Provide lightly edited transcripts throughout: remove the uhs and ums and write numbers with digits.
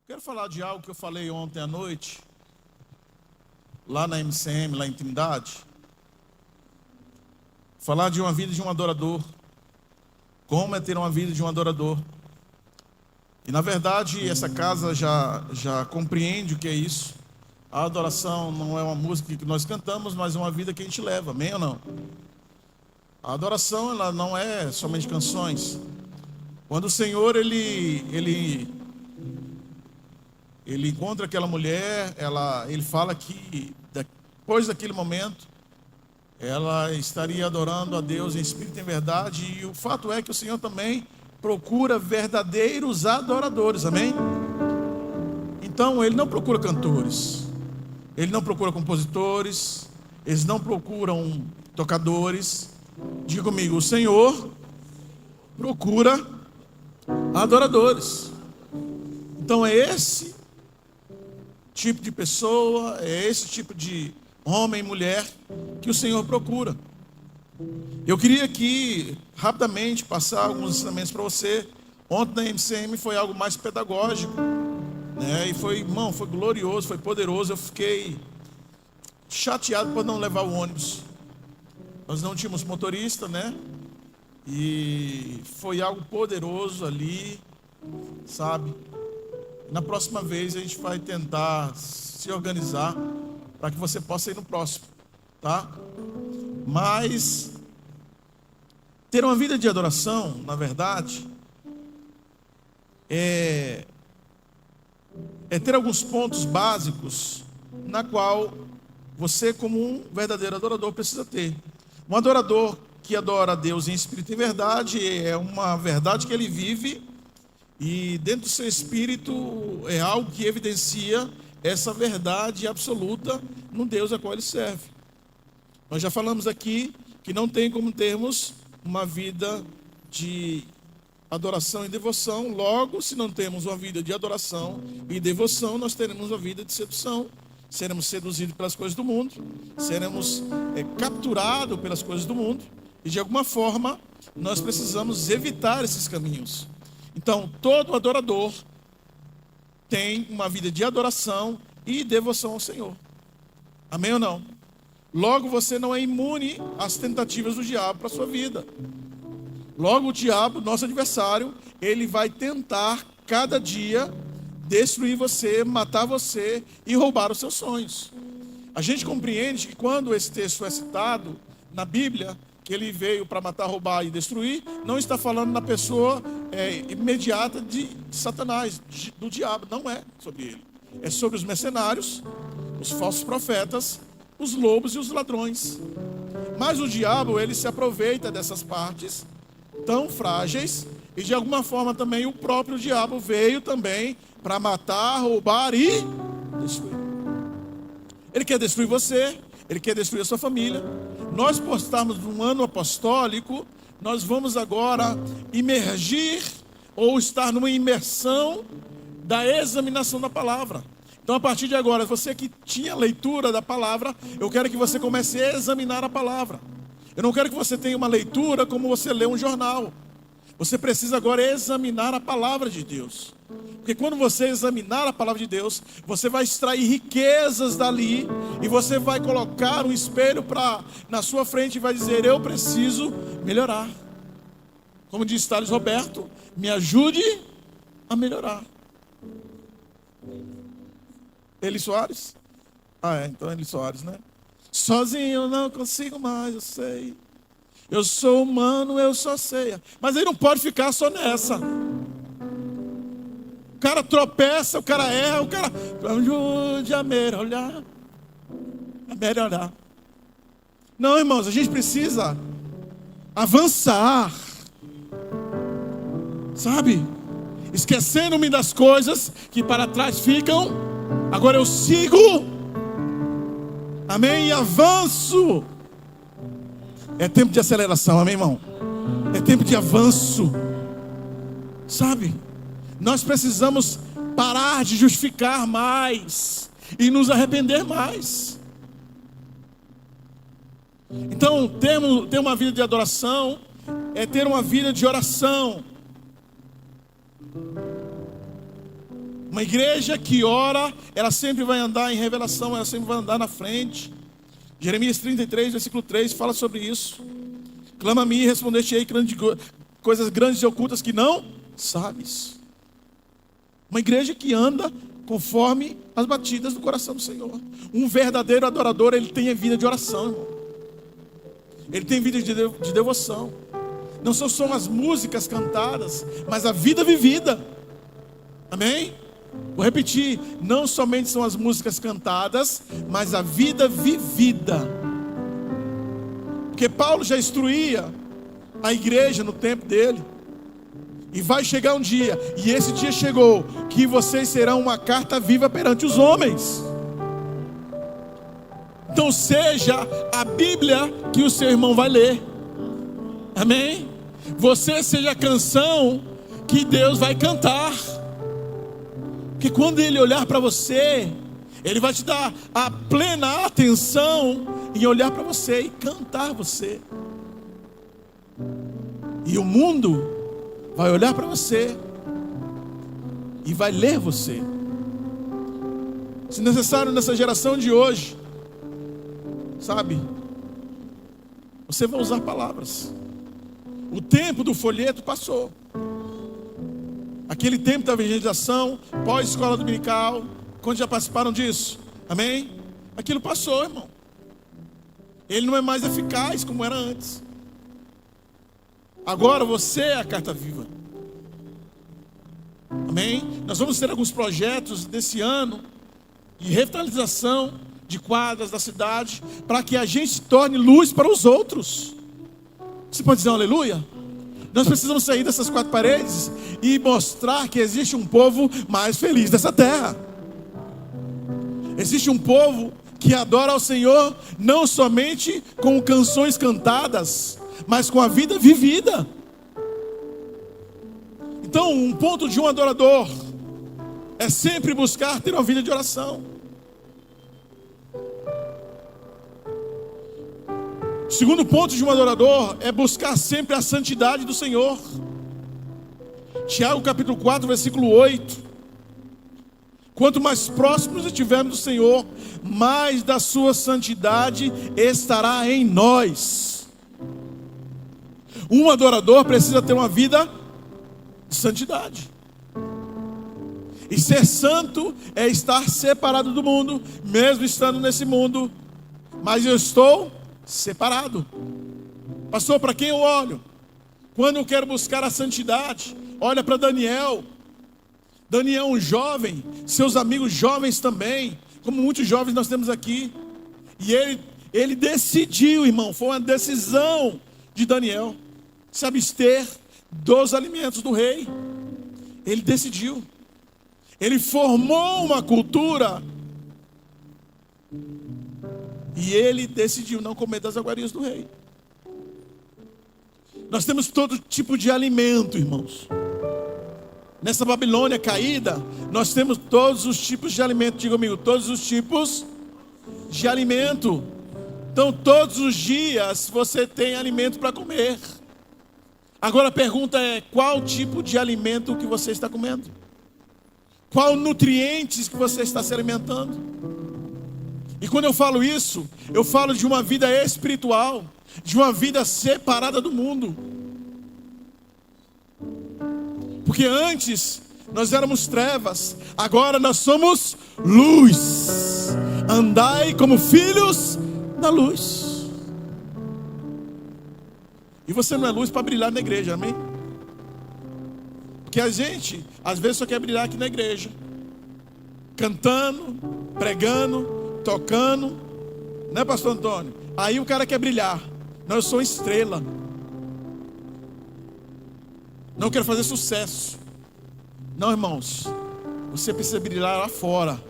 Quero falar de algo que eu falei ontem à noite, lá na MCM, lá em Trindade. Falar de uma vida de um adorador. Como é ter uma vida de um adorador. E na verdade, essa casa já compreende o que é isso. A adoração não é uma música que nós cantamos, mas é uma vida que a gente leva, amém ou não? A adoração, ela não é somente canções. Quando o Senhor, ele encontra aquela mulher, ele fala que depois daquele momento, ela estaria adorando a Deus em espírito e em verdade. E o fato é que o Senhor também procura verdadeiros adoradores, amém? Então, Ele não procura cantores, Ele não procura compositores, eles não procuram tocadores. Diga comigo, o Senhor procura adoradores. Então é esse tipo de pessoa, é esse tipo de homem e mulher que o Senhor procura. Eu queria aqui rapidamente passar alguns ensinamentos para você. Ontem na MCM foi algo mais pedagógico, né? E foi, irmão, foi glorioso, foi poderoso. Eu fiquei chateado por não levar o ônibus. Nós não tínhamos motorista, né? E foi algo poderoso ali, sabe? Na próxima vez a gente vai tentar se organizar para que você possa ir no próximo, tá? Mas ter uma vida de adoração, na verdade, é ter alguns pontos básicos na qual você, como um verdadeiro adorador, precisa ter. Um adorador que adora a Deus em espírito e verdade é uma verdade que ele vive, e dentro do seu espírito é algo que evidencia essa verdade absoluta no Deus a qual ele serve. Nós já falamos aqui que não tem como termos uma vida de adoração e devoção. Logo, se não temos uma vida de adoração e devoção, nós teremos uma vida de sedução. Seremos seduzidos pelas coisas do mundo, seremos capturados pelas coisas do mundo, e de alguma forma nós precisamos evitar esses caminhos. Então, todo adorador tem uma vida de adoração e devoção ao Senhor. Amém ou não? Logo, você não é imune às tentativas do diabo para a sua vida. Logo, o diabo, nosso adversário, ele vai tentar cada dia destruir você, matar você e roubar os seus sonhos. A gente compreende que quando esse texto é citado na Bíblia, que ele veio para matar, roubar e destruir, não está falando na pessoa imediata de Satanás, do diabo. Não é sobre ele. É sobre os mercenários, os falsos profetas, os lobos e os ladrões. Mas o diabo, ele se aproveita dessas partes tão frágeis, e de alguma forma também o próprio diabo veio também para matar, roubar e destruir. Ele quer destruir você, ele quer destruir a sua família. Nós, por estarmos num ano apostólico, nós vamos agora imergir ou estar numa imersão da examinação da palavra. Então, a partir de agora, você que tinha leitura da palavra, eu quero que você comece a examinar a palavra. Eu não quero que você tenha uma leitura como você lê um jornal. Você precisa agora examinar a palavra de Deus. Porque quando você examinar a palavra de Deus, você vai extrair riquezas dali, e você vai colocar um espelho na sua frente e vai dizer: eu preciso melhorar. Como diz Thales Roberto, me ajude a melhorar. Eli Soares? Então Eli Soares, né? Sozinho eu não consigo mais, eu sei. Eu sou humano, eu só sei. Mas ele não pode ficar só nessa. O cara tropeça, o cara erra, o cara... ajude a melhorar. A melhorar. Não, irmãos, a gente precisa avançar. Sabe? Esquecendo-me das coisas que para trás ficam. Agora eu sigo. Amém? E avanço. É tempo de aceleração, amém, irmão? É tempo de avanço. Sabe? Nós precisamos parar de justificar mais e nos arrepender mais. Então, ter uma vida de adoração é ter uma vida de oração. Uma igreja que ora, ela sempre vai andar em revelação, ela sempre vai andar na frente. Jeremias 33, versículo 3, fala sobre isso. Clama a mim e respondeste-ei coisas grandes e ocultas que não sabes. Uma igreja que anda conforme as batidas do coração do Senhor. Um verdadeiro adorador, ele tem a vida de oração, irmão. Ele tem vida de devoção. Não são só as músicas cantadas, mas a vida vivida. Amém? Vou repetir, não somente são as músicas cantadas, mas a vida vivida. Porque Paulo já instruía a igreja no tempo dele. E vai chegar um dia, e esse dia chegou, que vocês serão uma carta viva perante os homens. Então seja a Bíblia que o seu irmão vai ler. Amém? Você seja a canção que Deus vai cantar. Porque quando Ele olhar para você, Ele vai te dar a plena atenção em olhar para você e cantar você. E o mundo vai olhar para você e vai ler você. Se necessário, nessa geração de hoje, sabe, você vai usar palavras. O tempo do folheto passou. Aquele tempo da evangelização, pós-escola dominical, quando já participaram disso, amém? Aquilo passou, irmão. Ele não é mais eficaz como era antes. Agora você é a carta viva. Amém? Nós vamos ter alguns projetos desse ano de revitalização de quadras da cidade, para que a gente torne luz para os outros. Você pode dizer um aleluia? Nós precisamos sair dessas quatro paredes e mostrar que existe um povo mais feliz dessa terra. Existe um povo que adora ao Senhor não somente com canções cantadas, mas com a vida vivida. Então, um ponto de um adorador é sempre buscar ter uma vida de oração. O segundo ponto de um adorador é buscar sempre a santidade do Senhor. Tiago capítulo 4, versículo 8. Quanto mais próximos estivermos do Senhor, mais da sua santidade estará em nós. Um adorador precisa ter uma vida de santidade. E ser santo é estar separado do mundo, mesmo estando nesse mundo. Mas eu estou separado. Pastor, para quem eu olho? Quando eu quero buscar a santidade, olha para Daniel. Daniel, um jovem, seus amigos jovens também, como muitos jovens nós temos aqui. E ele decidiu, irmão, foi uma decisão de Daniel, se abster dos alimentos do rei. Ele decidiu. Ele formou uma cultura. E ele decidiu não comer das iguarias do rei. Nós temos todo tipo de alimento, irmãos. Nessa Babilônia caída, nós temos todos os tipos de alimento. Diga comigo, todos os tipos de alimento. Então todos os dias você tem alimento para comer. Agora a pergunta é, qual tipo de alimento que você está comendo? Qual nutrientes que você está se alimentando? E quando eu falo isso, eu falo de uma vida espiritual, de uma vida separada do mundo. Porque antes nós éramos trevas, agora nós somos luz. Andai como filhos da luz. E você não é luz para brilhar na igreja, amém? Porque a gente, às vezes, só quer brilhar aqui na igreja, cantando, pregando, tocando, né, pastor Antônio? Aí o cara quer brilhar. Não, eu sou estrela. Não quero fazer sucesso. Não, irmãos, você precisa brilhar lá fora.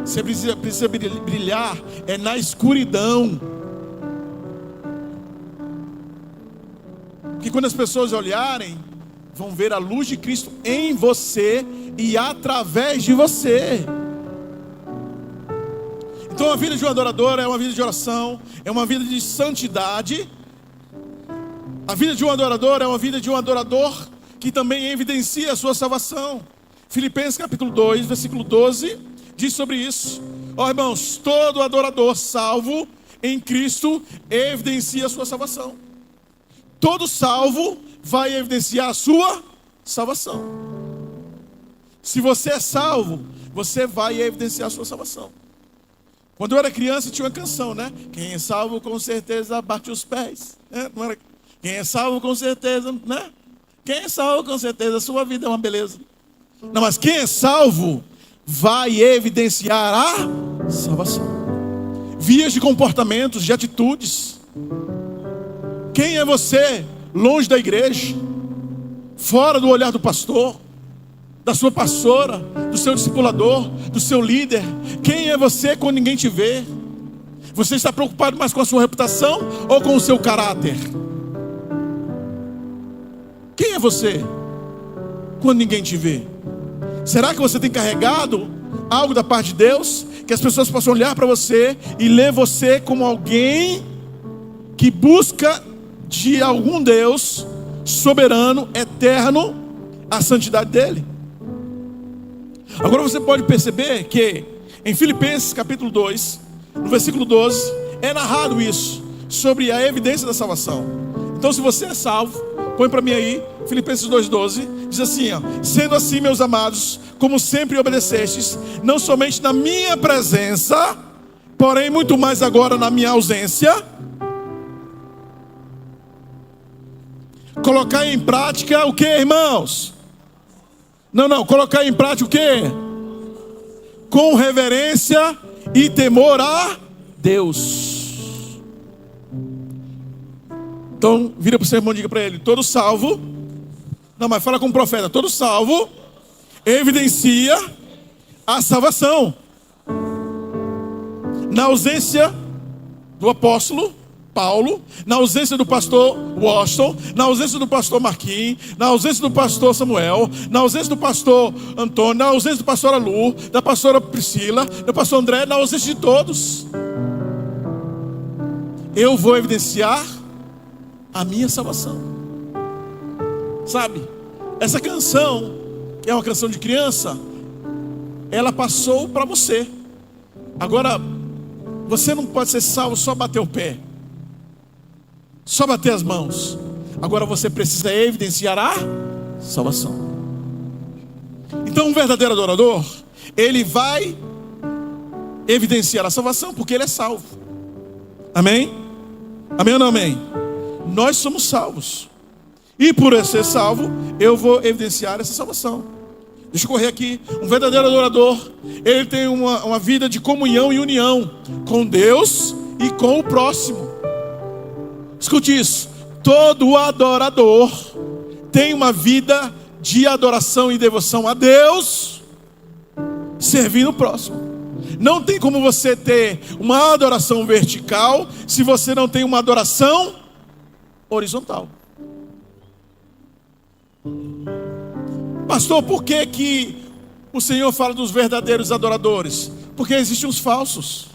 Você precisa brilhar na escuridão. Porque quando as pessoas olharem, vão ver a luz de Cristo em você e através de você. Então a vida de um adorador é uma vida de oração, é uma vida de santidade. A vida de um adorador é uma vida de um adorador que também evidencia a sua salvação. Filipenses capítulo 2, versículo 12, diz sobre isso. Ó irmãos, todo adorador salvo em Cristo evidencia a sua salvação. Todo salvo vai evidenciar a sua salvação. Se você é salvo, você vai evidenciar a sua salvação. Quando eu era criança tinha uma canção, né? Quem é salvo com certeza bate os pés, né? Não era... Quem é salvo com certeza, né? Quem é salvo com certeza, a sua vida é uma beleza. Não, mas quem é salvo vai evidenciar a salvação. Vias de comportamentos, de atitudes. Quem é você longe da igreja, fora do olhar do pastor, da sua pastora, do seu discipulador, do seu líder? Quem é você quando ninguém te vê? Você está preocupado mais com a sua reputação ou com o seu caráter? Quem é você quando ninguém te vê? Será que você tem carregado algo da parte de Deus, que as pessoas possam olhar para você e ler você como alguém que busca de algum Deus soberano, eterno, a santidade dele? Agora você pode perceber que em Filipenses capítulo 2, no versículo 12, é narrado isso, sobre a evidência da salvação. Então, se você é salvo, põe para mim aí, Filipenses 2,12, diz assim, ó: sendo assim, meus amados, como sempre obedecestes, não somente na minha presença, porém muito mais agora na minha ausência, colocar em prática o que, irmãos? Não, colocar em prática o que? Com reverência e temor a Deus. Então, vira para o seu irmão e diga para ele: todo salvo, não, mas fala com o profeta, todo salvo evidencia a salvação. Na ausência do apóstolo Paulo, na ausência do pastor Washington, na ausência do pastor Marquinhos, na ausência do pastor Samuel, na ausência do pastor Antônio, na ausência do pastor Alu, da pastora Priscila, do pastor André, na ausência de todos, eu vou evidenciar a minha salvação. Sabe, essa canção, que é uma canção de criança, ela passou para você. Agora, você não pode ser salvo só bater o pé, só bater as mãos. Agora você precisa evidenciar a salvação. Então, um verdadeiro adorador, ele vai evidenciar a salvação, porque ele é salvo. Amém? Amém ou não amém? Nós somos salvos, e por eu ser salvo, eu vou evidenciar essa salvação. Deixa eu correr aqui. Um verdadeiro adorador, ele tem uma vida de comunhão e união com Deus e com o próximo. Escute isso: todo adorador tem uma vida de adoração e devoção a Deus, servindo o próximo. Não tem como você ter uma adoração vertical se você não tem uma adoração horizontal. Pastor, por que o Senhor fala dos verdadeiros adoradores? Porque existem os falsos.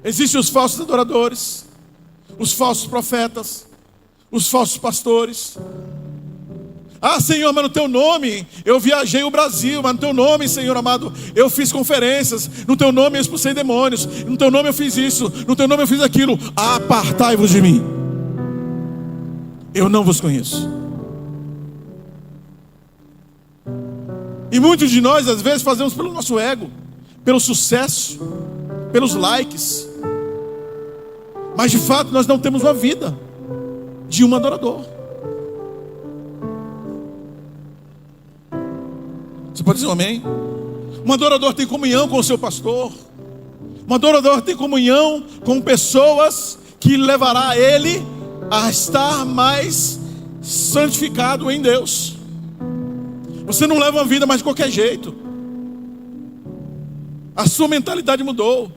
Existem os falsos adoradores, os falsos profetas, os falsos pastores. Ah, Senhor, mas no teu nome eu viajei o Brasil, mas no teu nome, Senhor amado, eu fiz conferências, no teu nome eu expulsei demônios, no teu nome eu fiz isso, no teu nome eu fiz aquilo. Apartai-vos de mim, eu não vos conheço. E muitos de nós às vezes fazemos pelo nosso ego, pelo sucesso, pelos likes, mas de fato nós não temos uma vida de um adorador. Você pode dizer um amém? Um adorador tem comunhão com o seu pastor. Um adorador tem comunhão com pessoas que levará ele a estar mais santificado em Deus. Você não leva uma vida mais de qualquer jeito. A sua mentalidade mudou.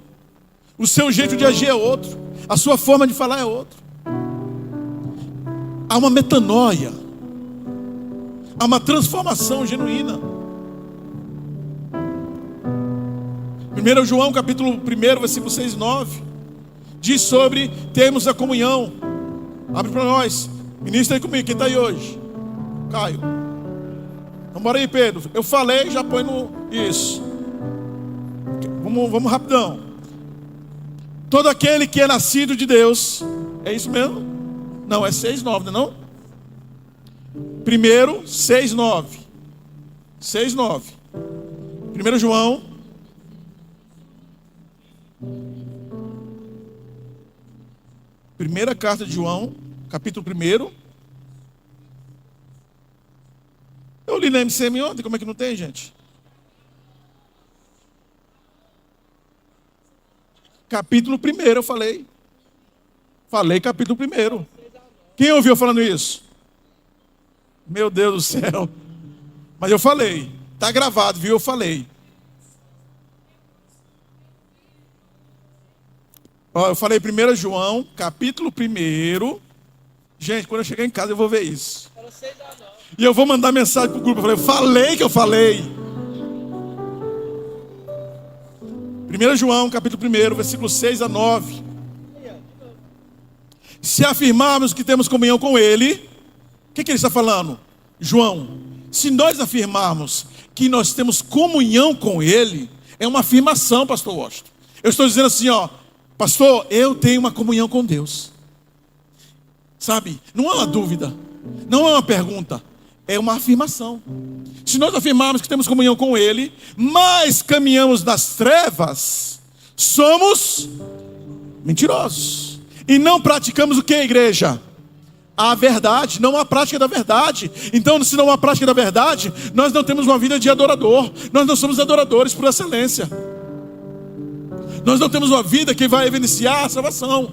O seu jeito de agir é outro. A sua forma de falar é outra. Há uma metanoia. Há uma transformação genuína. 1 João capítulo 1, versículo 6 e 9 diz sobre termos a comunhão. Abre para nós. Ministra aí comigo, quem está aí hoje? Caio. Bora aí, Pedro. Eu falei, já põe no... Isso. Vamos rapidão. Todo aquele que é nascido de Deus. É isso mesmo? Não, é 6:9, não é não? Primeiro, 6:9. 6:9. 1 João. Primeira carta de João, capítulo 1. Eu li na MCM ontem, como é que não tem, gente? Capítulo 1, eu falei. Falei capítulo 1. Quem ouviu falando isso? Meu Deus do céu. Mas eu falei. Está gravado, viu? Eu falei. Ó, eu falei 1 João, capítulo 1. Gente, quando eu chegar em casa eu vou ver isso. E eu vou mandar mensagem para o grupo. Eu falei que eu falei. 1 João, capítulo 1, versículo 6-9. Se afirmarmos que temos comunhão com Ele, o que ele está falando? João, se nós afirmarmos que nós temos comunhão com Ele, é uma afirmação, pastor Washington. Eu estou dizendo assim, ó, pastor, eu tenho uma comunhão com Deus. Sabe? Não é uma dúvida, não é uma pergunta, é uma afirmação. Se nós afirmarmos que temos comunhão com Ele, mas caminhamos nas trevas, somos mentirosos. E não praticamos o que, igreja? A verdade, não a prática da verdade. Então, se não há prática da verdade, nós não temos uma vida de adorador. Nós não somos adoradores por excelência. Nós não temos uma vida que vai evidenciar a salvação.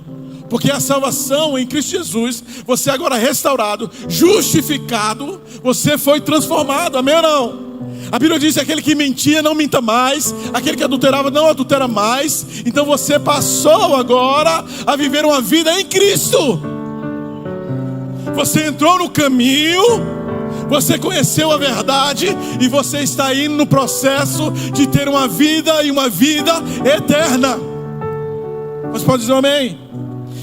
Porque a salvação em Cristo Jesus, você agora é restaurado, justificado, você foi transformado, amém ou não? A Bíblia diz que aquele que mentia não minta mais, aquele que adulterava não adultera mais. Então você passou agora a viver uma vida em Cristo. Você entrou no caminho, você conheceu a verdade e você está indo no processo de ter uma vida e uma vida eterna. Mas pode dizer amém?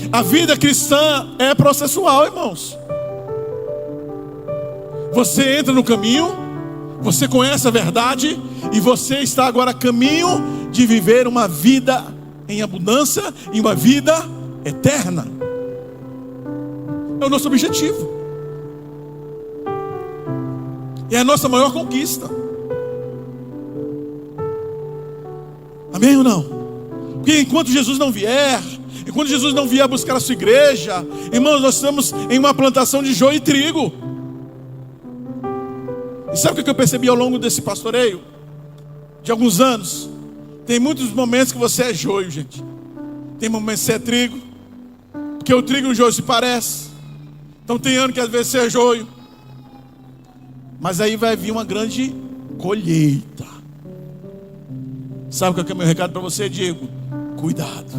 A vida cristã é processual, irmãos. Você entra no caminho, você conhece a verdade e você está agora a caminho de viver uma vida em abundância e uma vida eterna. É o nosso objetivo. É a nossa maior conquista. Amém ou não? Porque enquanto Jesus não vier, enquanto Jesus não vier buscar a sua igreja, irmãos, nós estamos em uma plantação de joio e trigo. E sabe o que eu percebi ao longo desse pastoreio? De alguns anos. Tem muitos momentos que você é joio, gente. Tem momentos que você é trigo. Porque o trigo e o joio se parecem. Então tem ano que às vezes você é joio. Mas aí vai vir uma grande colheita. Sabe qual que é o meu recado para você, Diego? Cuidado.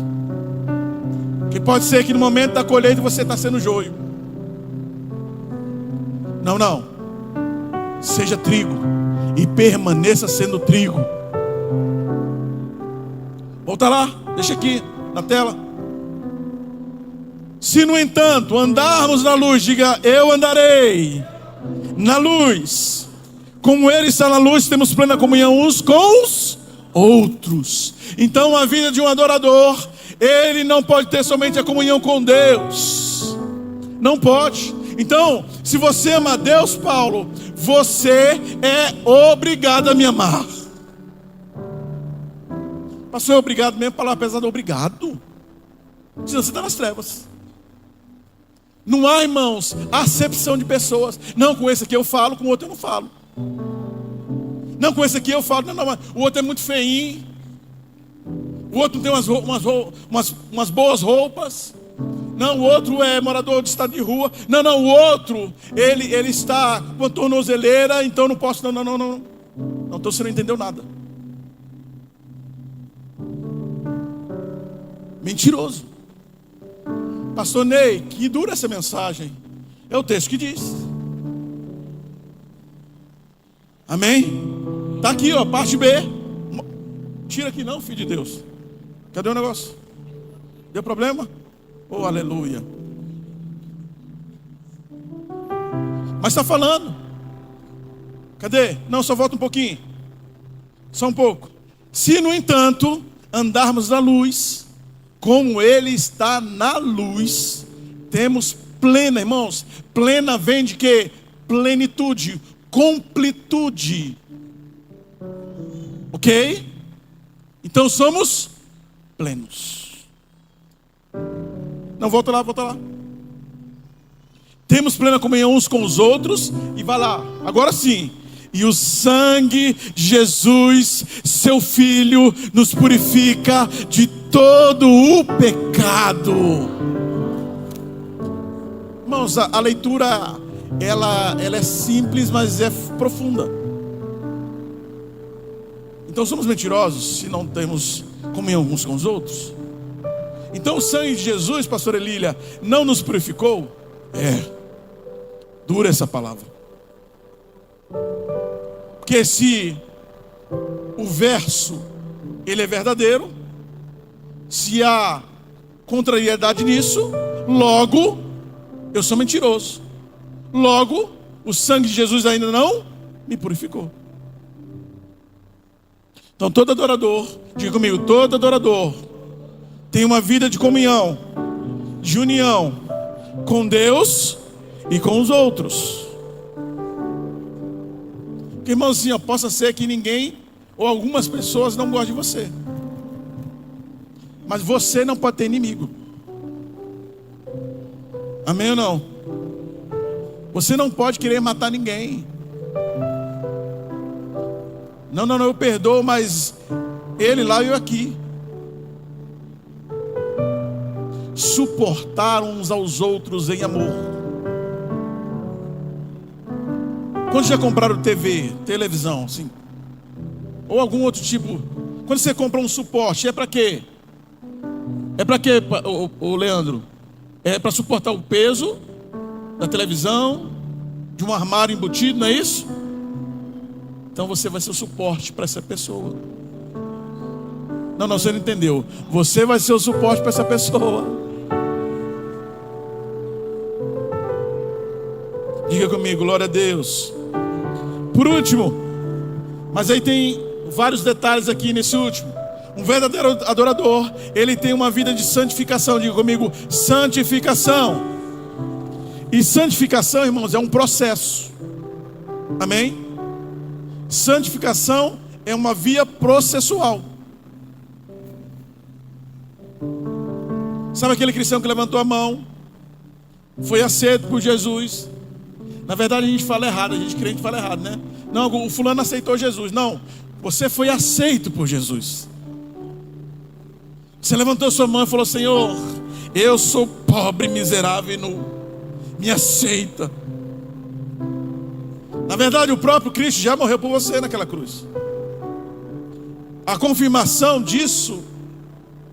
Que pode ser que no momento da colheita você está sendo joio. Não. Seja trigo e permaneça sendo trigo. Volta lá, deixa aqui na tela. Se no entanto andarmos na luz, diga eu andarei na luz. Como Ele está na luz, temos plena comunhão uns com os outros. Então a vida de um adorador, ele não pode ter somente a comunhão com Deus. Não pode. Então, se você ama a Deus, Paulo, você é obrigado a me amar. Pastor, é obrigado mesmo, palavra pesada, obrigado. Senão você está nas trevas. Não há, irmãos, acepção de pessoas. Não, com esse aqui eu falo, com o outro eu não falo. Não, com esse aqui eu falo, não, o outro é muito feinho. O outro tem umas boas roupas. Não, o outro é morador de estado de rua. Não, o outro, ele está com a tornozeleira, então não posso, não. Não, então você não entendeu nada. Mentiroso. Pastor Ney, que dura essa mensagem. É o texto que diz. Amém? Está aqui, ó, parte B. Tira aqui não, filho de Deus. Cadê o negócio? Deu problema? Oh, aleluia. Mas está falando. Cadê? Não, só volta um pouquinho. Só um pouco. Se, no entanto, andarmos na luz, como Ele está na luz, temos plena, irmãos. Plena vem de quê? Plenitude, completude. Ok? Então somos plenos. Não, volta lá. Temos plena comunhão uns com os outros. E vai lá, agora sim. E o sangue de Jesus, seu Filho, nos purifica de todo o pecado. Irmãos, a leitura, ela é simples, mas é profunda. Então somos mentirosos se não temos comunhão uns com os outros? Então o sangue de Jesus, pastora Lília, não nos purificou? Dura essa palavra. Porque se o verso, ele é verdadeiro, se há contrariedade nisso, logo, eu sou mentiroso. Logo, o sangue de Jesus ainda não me purificou. Então todo adorador, diga comigo, todo adorador tem uma vida de comunhão, de união com Deus e com os outros. Porque, irmãozinho, possa ser que ninguém ou algumas pessoas não gostem de você, mas você não pode ter inimigo. Amém ou não? Você não pode querer matar ninguém. Não, eu perdoo, mas ele lá e eu aqui. Suportar uns aos outros em amor. Quando já compraram televisão, assim, ou algum outro tipo, quando você compra um suporte, é para quê? É para quê, o Leandro? É para suportar o peso da televisão, de um armário embutido, não é isso? Então você vai ser o suporte para essa pessoa. Não, você não entendeu. Você vai ser o suporte para essa pessoa. Diga comigo, glória a Deus. Por último, mas aí tem vários detalhes aqui nesse último. Um verdadeiro adorador, ele tem uma vida de santificação. Diga comigo, santificação. E santificação, irmãos, é um processo. Amém? Santificação é uma via processual. Sabe aquele cristão que levantou a mão, foi aceito por Jesus? Na verdade a gente fala errado, a gente crente fala errado, né? Não, o fulano aceitou Jesus. Não, você foi aceito por Jesus. Você levantou sua mão e falou: Senhor, eu sou pobre, miserável e nu, me aceita. Na verdade, o próprio Cristo já morreu por você naquela cruz. A confirmação disso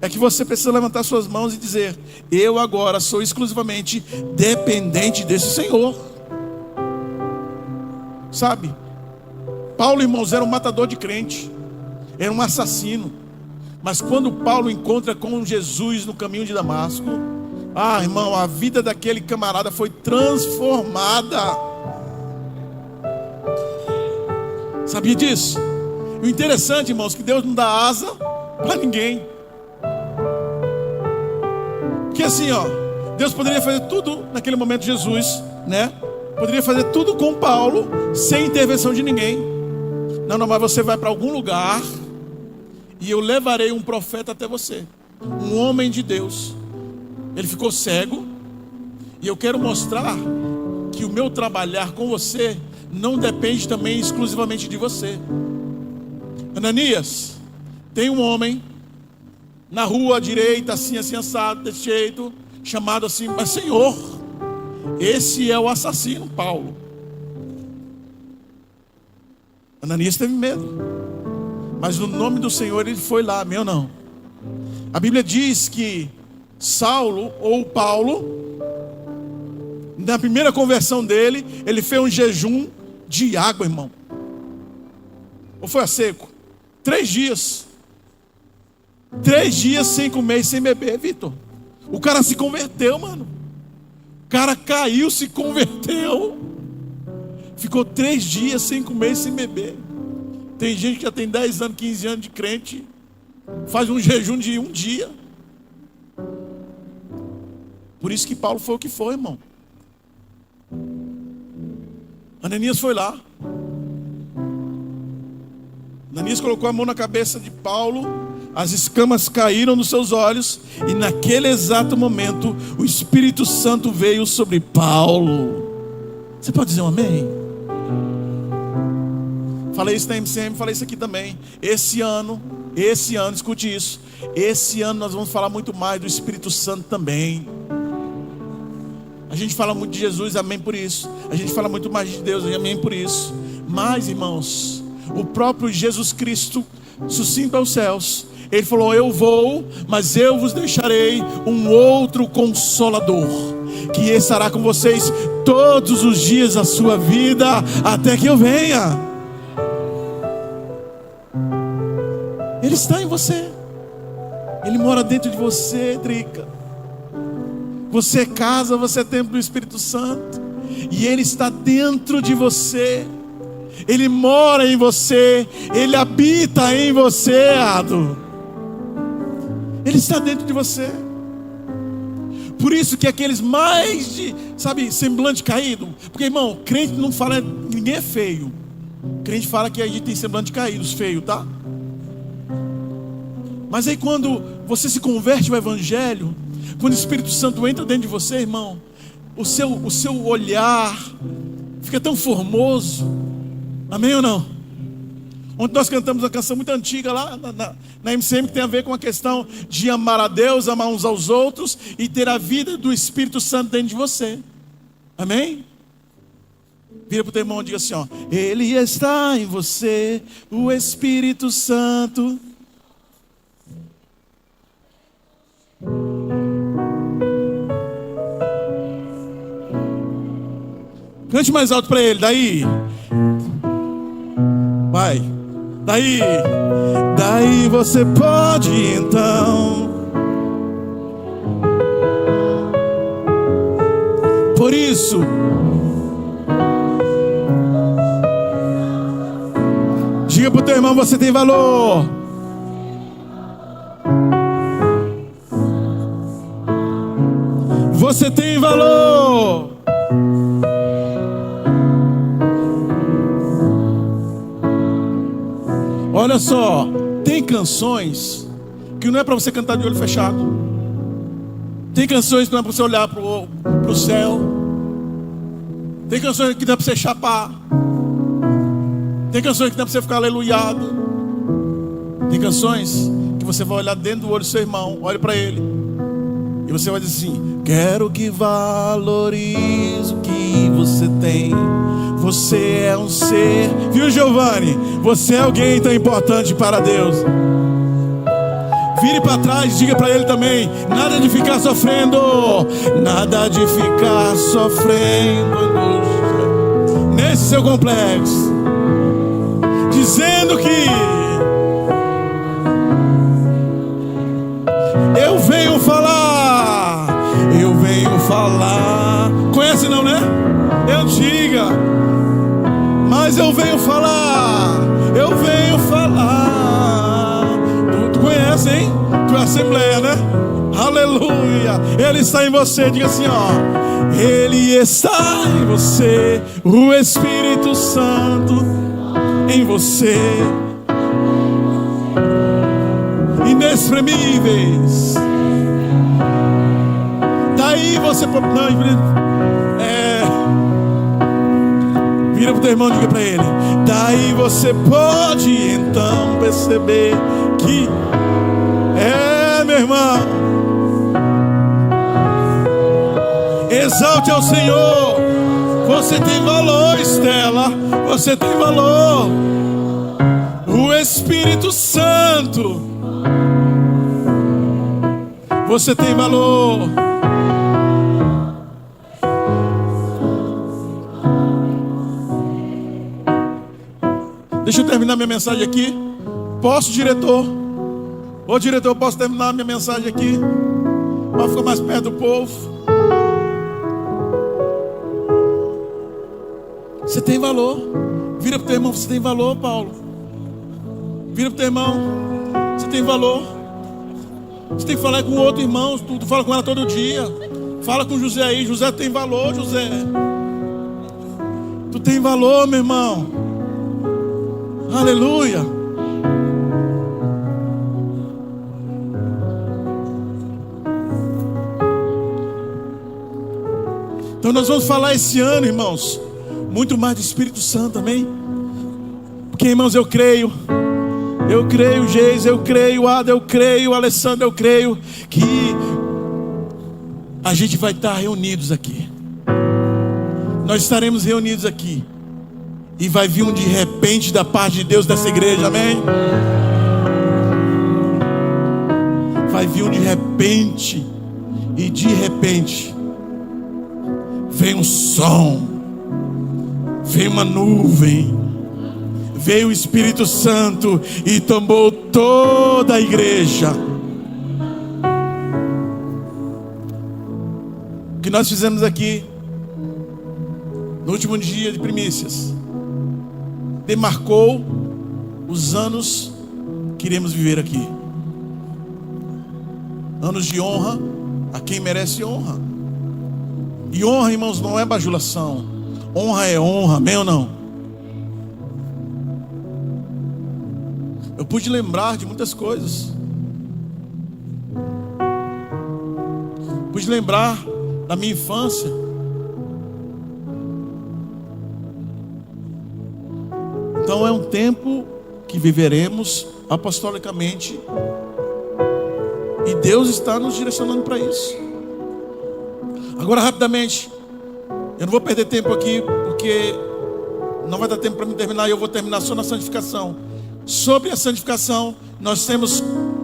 é que você precisa levantar suas mãos e dizer: eu agora sou exclusivamente dependente desse Senhor. Sabe? Paulo, irmãos, era um matador de crente, era um assassino. Mas quando Paulo encontra com Jesus no caminho de Damasco, irmão, a vida daquele camarada foi transformada. Sabia disso? E o interessante, irmãos, que Deus não dá asa para ninguém. Porque assim, Deus poderia fazer tudo naquele momento de Jesus, né? Poderia fazer tudo com Paulo, sem intervenção de ninguém. Não, mas você vai para algum lugar e eu levarei um profeta até você, um homem de Deus. Ele ficou cego e eu quero mostrar que o meu trabalhar com você não depende também exclusivamente de você. Ananias, tem um homem na rua direita, assim assado, desse jeito, chamado assim: mas Senhor, esse é o assassino Paulo. Ananias teve medo, mas no nome do Senhor ele foi lá, amém ou não? A Bíblia diz que Saulo, ou Paulo, na primeira conversão dele, ele fez um jejum de água, irmão. Ou foi a seco? 3 dias. 3 dias sem comer e sem beber, Vitor. O cara se converteu, mano. O cara caiu, se converteu. ficou 3 dias sem comer e sem beber. Tem gente que já tem 10 anos, 15 anos de crente, faz um jejum de 1 dia. Por isso que Paulo foi o que foi, irmão. Ananias foi lá. Ananias colocou a mão na cabeça de Paulo, as escamas caíram dos seus olhos, e naquele exato momento o Espírito Santo veio sobre Paulo. Você pode dizer um amém? Falei isso na MCM, falei isso aqui também. Esse ano, escute isso. Esse ano nós vamos falar muito mais do Espírito Santo também. A gente fala muito de Jesus, amém por isso. A gente fala muito mais de Deus, amém por isso. Mas, irmãos, o próprio Jesus Cristo, sucinto aos céus, Ele falou: eu vou, mas eu vos deixarei um outro Consolador, que estará com vocês todos os dias da sua vida, até que eu venha. Ele está em você. Ele mora dentro de você, Drica. Você é casa, você é templo do Espírito Santo, e Ele está dentro de você. Ele mora em você. Ele habita em você, Ado. Ele está dentro de você. Por isso que aqueles mais de, semblante caído. Porque, irmão, crente não fala, ninguém é feio. Crente fala que a gente tem semblante caído, os feios, tá? Mas aí quando você se converte ao Evangelho, quando o Espírito Santo entra dentro de você, irmão, o seu olhar fica tão formoso. Amém ou não? Ontem nós cantamos uma canção muito antiga lá na MCM, que tem a ver com a questão de amar a Deus, amar uns aos outros e ter a vida do Espírito Santo dentro de você. Amém? Vira para o teu irmão e diga assim, ó: Ele está em você, o Espírito Santo. Cante mais alto para ele, daí. Vai. Daí você pode então. Por isso, diga para o teu irmão: você tem valor. Você tem valor. Olha só, tem canções que não é para você cantar de olho fechado. Tem canções que não é para você olhar para o céu. Tem canções que não é para você chapar. Tem canções que não é para você ficar aleluiado. Tem canções que você vai olhar dentro do olho do seu irmão, olha para ele, e você vai dizer assim: quero que valorize o que você tem. Você é um ser, viu, Giovanni? Você é alguém tão importante para Deus. Vire para trás e diga para ele também: nada de ficar sofrendo. Nada de ficar sofrendo nesse seu complexo, dizendo que eu venho falar. Conhece não, né? Eu diga, mas eu venho falar. Tu conhece, hein? Tu é Assembleia, né? Aleluia. Ele está em você, diga assim, ó: Ele está em você, o Espírito Santo em você, inexprimíveis. Daí você vira pro teu irmão e diga para ele: daí você pode então perceber que meu irmão, exalte ao Senhor. Você tem valor, Estela. Você tem valor. O Espírito Santo, você tem valor. Deixa eu terminar minha mensagem aqui. Posso, diretor? Ô diretor, posso terminar minha mensagem aqui? Para ficar mais perto do povo. Você tem valor. Vira para o teu irmão, você tem valor, Paulo. Vira para o teu irmão, você tem valor. Você tem que falar com o outro irmão. Tu fala com ela todo dia. Fala com o José aí. José tem valor, José. Tu tem valor, meu irmão. Aleluia. Então nós vamos falar esse ano, irmãos, muito mais do Espírito Santo, amém? Porque, irmãos, eu creio, Geis, eu creio, Ada, eu creio, Alessandro, eu creio que a gente vai estar reunidos aqui. Nós estaremos reunidos aqui e vai vir um de repente da parte de Deus dessa igreja, amém? Vai vir um de repente, e de repente veio um som, veio uma nuvem, veio o Espírito Santo e tomou toda a igreja. O que nós fizemos aqui no último dia de primícias demarcou os anos que iremos viver aqui. Anos de honra a quem merece honra. E honra, irmãos, não é bajulação. Honra é honra, amém ou não? Eu pude lembrar de muitas coisas. Pude lembrar da minha infância. Então é um tempo que viveremos apostolicamente. E Deus está nos direcionando para isso. Agora, rapidamente, eu não vou perder tempo aqui, porque não vai dar tempo para me terminar, e eu vou terminar só na santificação. Sobre a santificação, nós temos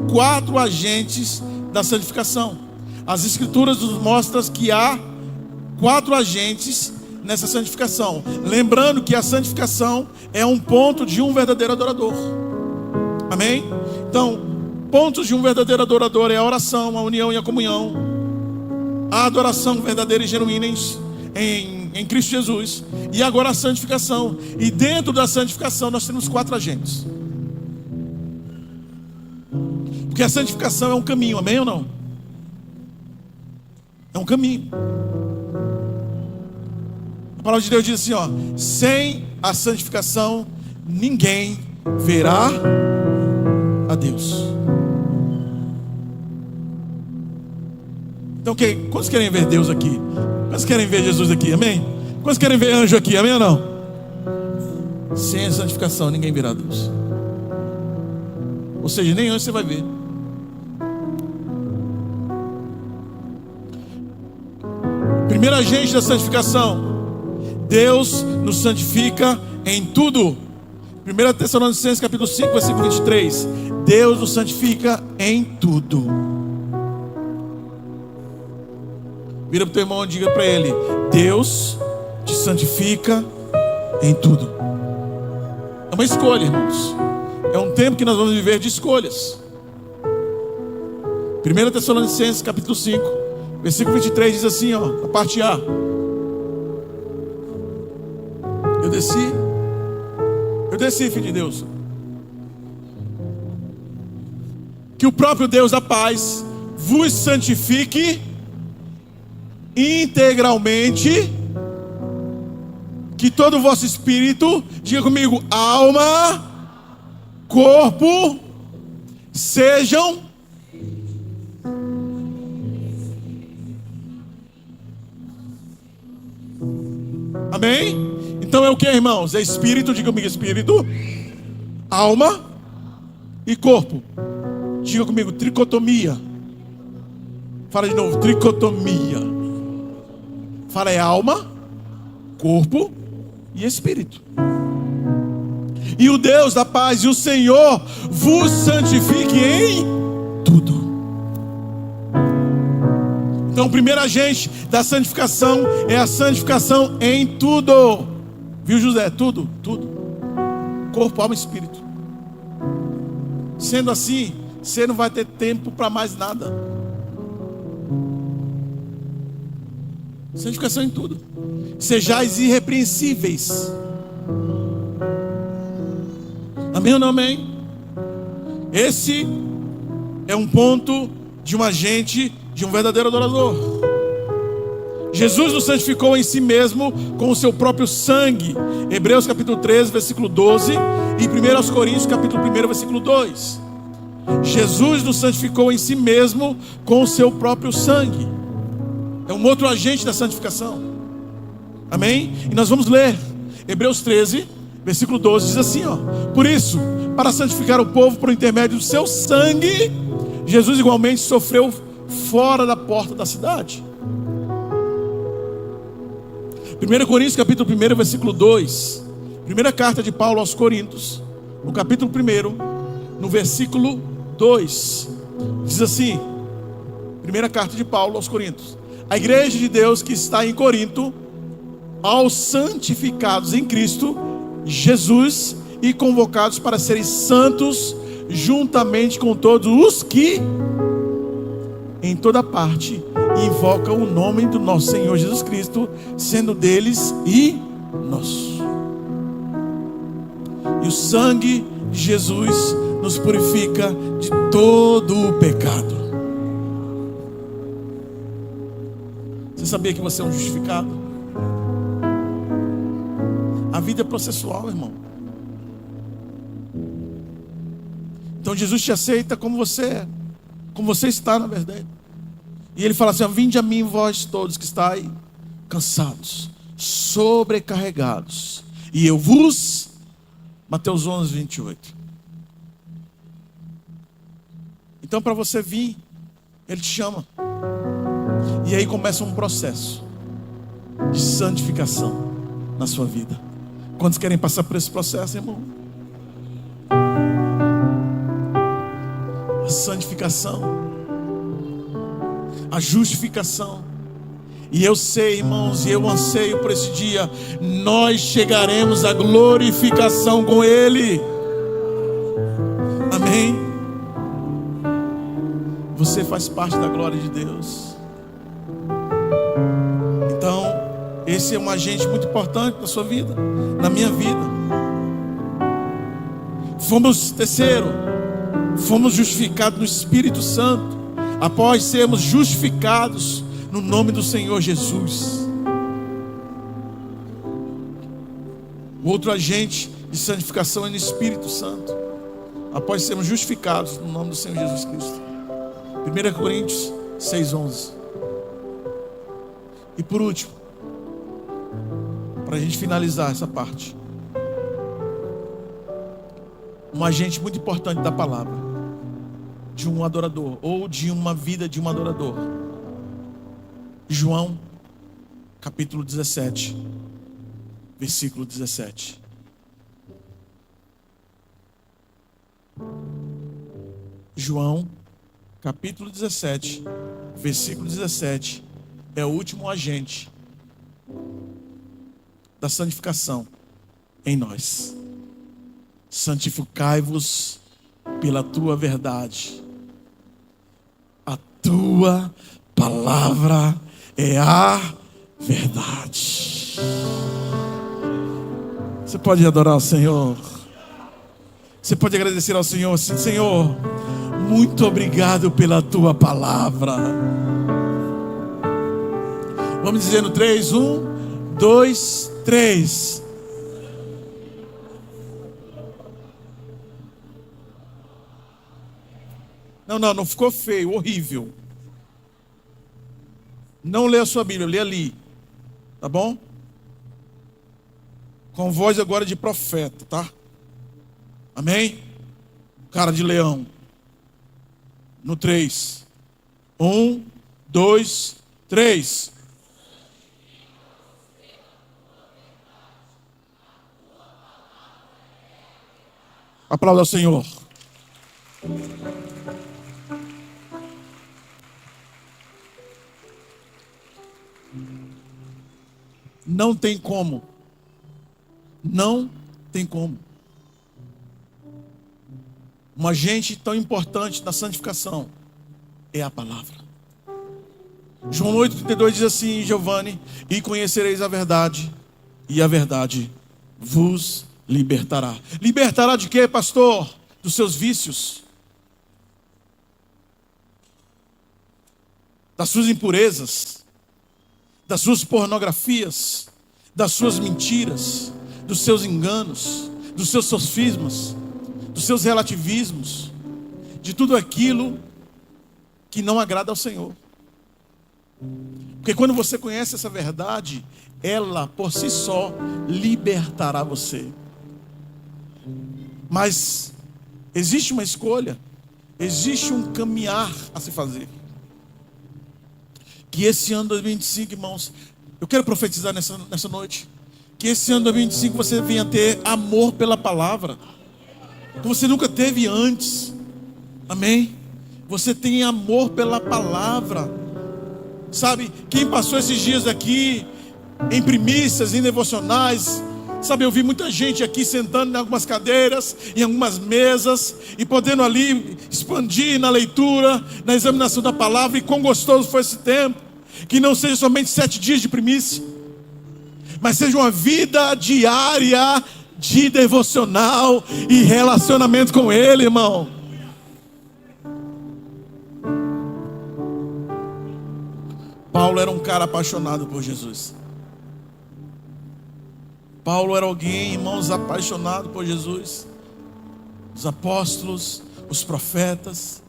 4 agentes da santificação. As Escrituras nos mostram que há 4 agentes nessa santificação. Lembrando que a santificação é um ponto de um verdadeiro adorador. Amém? Então, pontos de um verdadeiro adorador é a oração, a união e a comunhão. A adoração verdadeira e genuína em Cristo Jesus. E agora a santificação. E dentro da santificação nós temos 4 agentes. Porque a santificação é um caminho, amém ou não? É um caminho. A palavra de Deus diz assim, ó: sem a santificação ninguém verá a Deus. Então, quantos querem ver Deus aqui? Quantos querem ver Jesus aqui? Amém? Quantos querem ver anjo aqui? Amém ou não? Sem a santificação ninguém verá Deus. Ou seja, nem anjo você vai ver. Primeiro agente da santificação: Deus nos santifica em tudo. 1 Tessalonicenses capítulo 5, versículo 23. Deus nos santifica em tudo. Vira para o teu irmão e diga para ele: Deus te santifica em tudo. É uma escolha, irmãos. É um tempo que nós vamos viver de escolhas. 1 Tessalonicenses capítulo 5, versículo 23 diz assim, ó, a parte A: Eu desci, filho de Deus. Que o próprio Deus da paz vos santifique integralmente, que todo o vosso espírito, diga comigo, alma, corpo, sejam amém? Então é o que, irmãos? É espírito, diga comigo, espírito, alma e corpo. Diga comigo, tricotomia. Fala de novo, tricotomia. Fala, é alma, corpo e espírito. E o Deus da paz e o Senhor vos santifique em tudo. Então o primeiro agente da santificação é a santificação em tudo. Viu, José? Tudo, tudo. Corpo, alma e espírito. Sendo assim, você não vai ter tempo para mais nada. Santificação em tudo. Sejais irrepreensíveis Amém ou não amém? Esse é um ponto de um agente, de um verdadeiro adorador. Jesus nos santificou em si mesmo com o seu próprio sangue. Hebreus capítulo 13, versículo 12. E 1 Coríntios capítulo 1, versículo 2. Jesus nos santificou em si mesmo com o seu próprio sangue. É um outro agente da santificação. Amém? E nós vamos ler Hebreus 13, versículo 12, diz assim, ó: por isso, para santificar o povo por intermédio do seu sangue, Jesus igualmente sofreu fora da porta da cidade. 1 Coríntios capítulo 1, versículo 2. Primeira carta de Paulo aos Coríntios, no capítulo 1, no versículo 2. Diz assim, primeira carta de Paulo aos Coríntios: a igreja de Deus que está em Corinto, aos santificados em Cristo Jesus e convocados para serem santos, juntamente com todos os que em toda parte invocam o nome do nosso Senhor Jesus Cristo, sendo deles e nosso. E o sangue de Jesus nos purifica de todo o pecado. Você sabia que você é um justificado? A vida é processual, irmão. Então Jesus te aceita como você é, como você está, na verdade. E ele fala assim: vinde a mim, vós todos que estáis cansados, sobrecarregados, e eu vos... Mateus 11, 28. Então, para você vir, ele te chama. E aí começa um processo de santificação na sua vida. Quantos querem passar por esse processo, irmão? A santificação, a justificação. E eu sei, irmãos, e eu anseio por esse dia, nós chegaremos à glorificação com Ele. Amém? Você faz parte da glória de Deus. Então, esse é um agente muito importante na sua vida, na minha vida. Terceiro, fomos justificados no Espírito Santo, após sermos justificados no nome do Senhor Jesus. O outro agente de santificação é no Espírito Santo, após sermos justificados no nome do Senhor Jesus Cristo. 1 Coríntios 6:11. E por último, para a gente finalizar essa parte, um agente muito importante da palavra, de um adorador, ou de uma vida de um adorador. João, capítulo 17, versículo 17. João, capítulo 17, versículo 17, é o último agente da santificação em nós. Santificai-vos pela tua verdade. A tua palavra é a verdade. Você pode adorar o Senhor. Você pode agradecer ao Senhor assim: Senhor, muito obrigado pela tua palavra. Vamos dizer no 3, 1, 2, 3. Não ficou feio, horrível. Não lê a sua Bíblia, lê ali. Tá bom? Com voz agora de profeta, tá? Amém? Cara de leão. No 3. 1, 2, 3. Aplauda ao Senhor. Não tem como. Não tem como. Um agente tão importante na santificação é a palavra. João 8,32 diz assim, Giovanni: e conhecereis a verdade, e a verdade vos libertará. Libertará de quê, pastor? Dos seus vícios, das suas impurezas, das suas pornografias, das suas mentiras, dos seus enganos, dos seus sofismas, dos seus relativismos, de tudo aquilo que não agrada ao Senhor. Porque quando você conhece essa verdade, ela por si só libertará você. Mas existe uma escolha, existe um caminhar a se fazer. Que esse ano 2025, irmãos, eu quero profetizar nessa noite, que esse ano 2025 você venha ter amor pela palavra, que você nunca teve antes. Amém? Você tem amor pela palavra. Sabe, quem passou esses dias aqui em primícias, em devocionais, sabe, eu vi muita gente aqui sentando em algumas cadeiras, em algumas mesas, e podendo ali expandir na leitura, na examinação da palavra. E quão gostoso foi esse tempo. Que não seja somente 7 dias de primícia, mas seja uma vida diária de devocional e relacionamento com Ele, irmão. Paulo era um cara apaixonado por Jesus. Paulo era alguém, irmãos, apaixonado por Jesus. Os apóstolos, os profetas.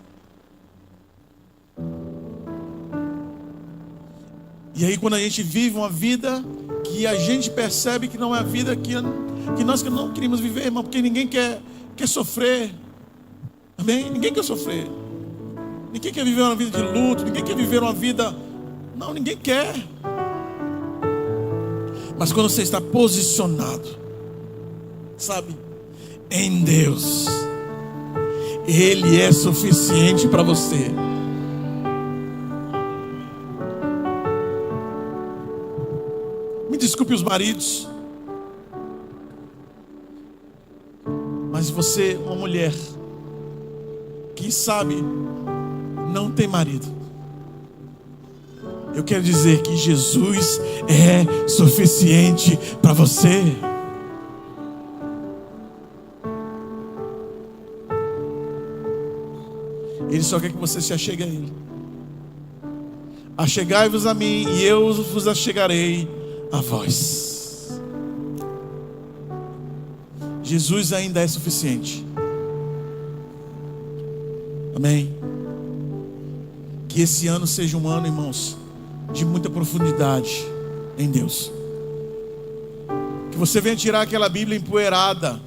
E aí quando a gente vive uma vida que a gente percebe que não é a vida que nós não queríamos viver, irmão, porque ninguém quer sofrer. Amém? Ninguém quer sofrer. Ninguém quer viver uma vida de luto, ninguém quer viver uma vida... Não, ninguém quer. Mas quando você está posicionado, sabe, em Deus, Ele é suficiente para você. Me desculpe os maridos, mas você, uma mulher que sabe, não tem marido, eu quero dizer que Jesus é suficiente para você. Ele só quer que você se achegue a Ele. Achegai-vos a mim e eu vos achegarei a vós. Jesus ainda é suficiente. Amém? Que esse ano seja um ano, irmãos, de muita profundidade em Deus. Que você venha tirar aquela Bíblia empoeirada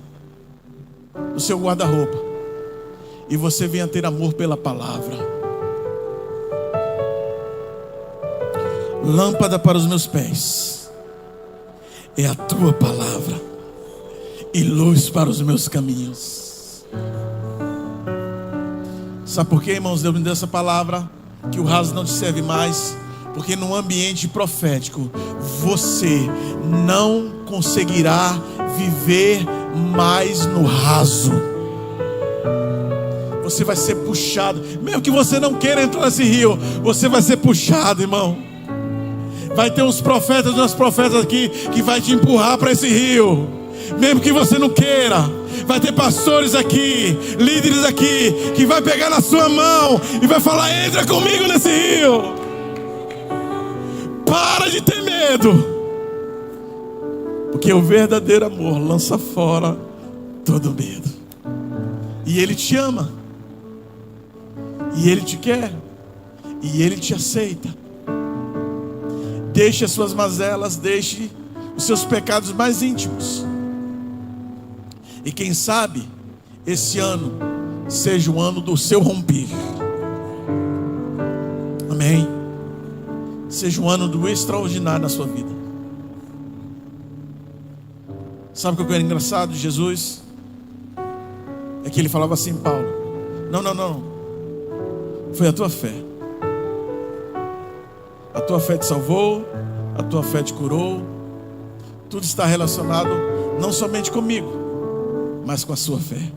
do seu guarda-roupa e você venha ter amor pela palavra. Lâmpada para os meus pés é a tua palavra e luz para os meus caminhos. Sabe por quê, irmãos? Deus me deu essa palavra, que o raso não te serve mais. Porque no ambiente profético você não conseguirá viver mais no raso. Você vai ser puxado. Mesmo que você não queira entrar nesse rio, você vai ser puxado, irmão. Vai ter uns profetas e umas profetas aqui que vai te empurrar para esse rio. Mesmo que você não queira. Vai ter pastores aqui, líderes aqui, que vai pegar na sua mão e vai falar: entra comigo nesse rio. Para de ter medo, porque o verdadeiro amor lança fora todo medo. E Ele te ama, e Ele te quer, e Ele te aceita. Deixe as suas mazelas, deixe os seus pecados mais íntimos. E quem sabe esse ano seja o ano do seu romper. Amém? Seja um ano do extraordinário na sua vida. Sabe o que é engraçado de Jesus? É que Ele falava assim, Paulo: não, foi a tua fé. A tua fé te salvou, a tua fé te curou. Tudo está relacionado não somente comigo, mas com a sua fé.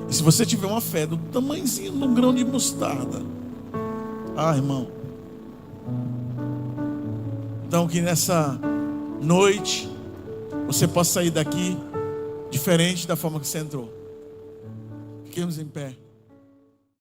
E se você tiver uma fé do tamanhozinho de um grão de mostarda, irmão, então que nessa noite você possa sair daqui diferente da forma que você entrou. Fiquemos em pé.